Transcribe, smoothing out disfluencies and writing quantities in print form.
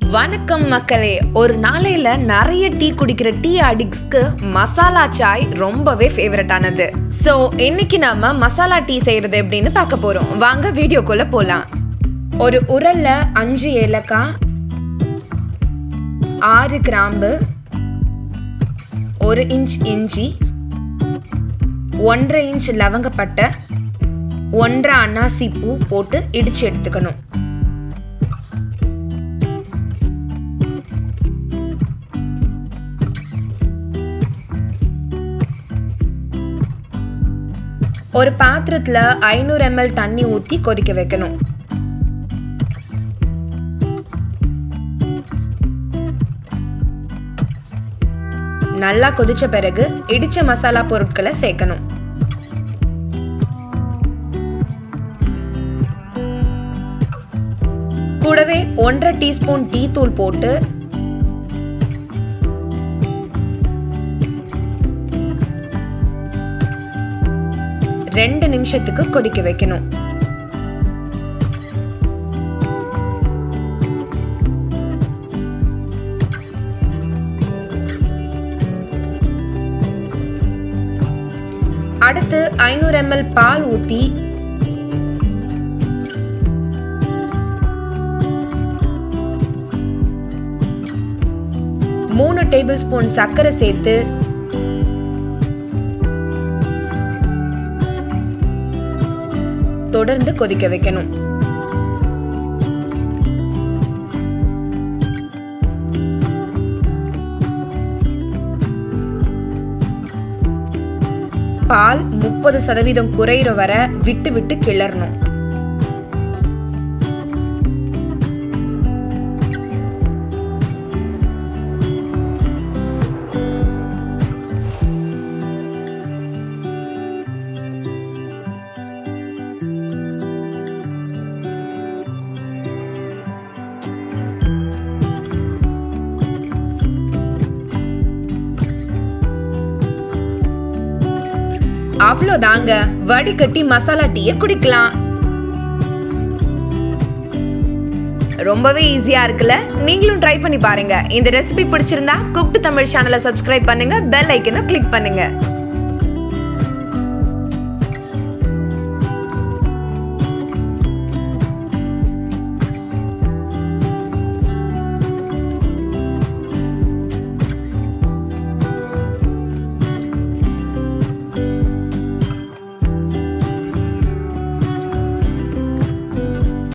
வணக்கம் மக்களே. ஒரு நாளையில நிறைய டீ குடிக்கிற டீ அடிக்ட்ஸ்க்கு மசாலா சாய் ரொம்பவே ஃபேவரட்டானது. ஸோ இன்னைக்கு நாம மசாலா டீ செய்யறது எப்படின்னு பார்க்க போறோம். வாங்க வீடியோக்குள்ள போலாம். ஒரு உரல்ல 5 ஏலக்காய், 6 கிராம்பு, 1 இன்ச் இஞ்சி, 1.5 இன்ச் லவங்கப்பட்டை, 1.5 அன்னாசி பூ போட்டு இடிச்சு எடுத்துக்கணும். ஒரு பாத்திரத்துல 500 ml தண்ணி ஊத்தி கொதிக்க வைக்கணும். நல்லா கொதிச்ச பிறகு இடிச்ச மசாலா பொருட்களை சேர்க்கணும். கூடவே 1.5 டீஸ்பூன் டீ தூள் போட்டு ரெண்டு நிமிஷத்துக்கு கொதிக்க வைக்கணும். அடுத்து 500 ml பால் ஊத்தி மூணு டேபிள் ஸ்பூன் சர்க்கரை சேர்த்து தொடர்ந்து கொதிக்க வைக்கணும். பால் 30% குறையிற வர விட்டு விட்டு கிளறணும். அவ்வளோதாங்க, வடிகட்டி மசாலா டீயை குடிக்கலாம். ரொம்பவே ஈஸியா இருக்குல்ல? நீங்களும் ட்ரை பண்ணி பாருங்க. இந்த ரெசிபி பிடிச்சிருந்தா குக் டு தமிழ் சேனலை சப்ஸ்கிரைப் பண்ணுங்க, பெல் ஐக்கனை கிளிக் பண்ணுங்க.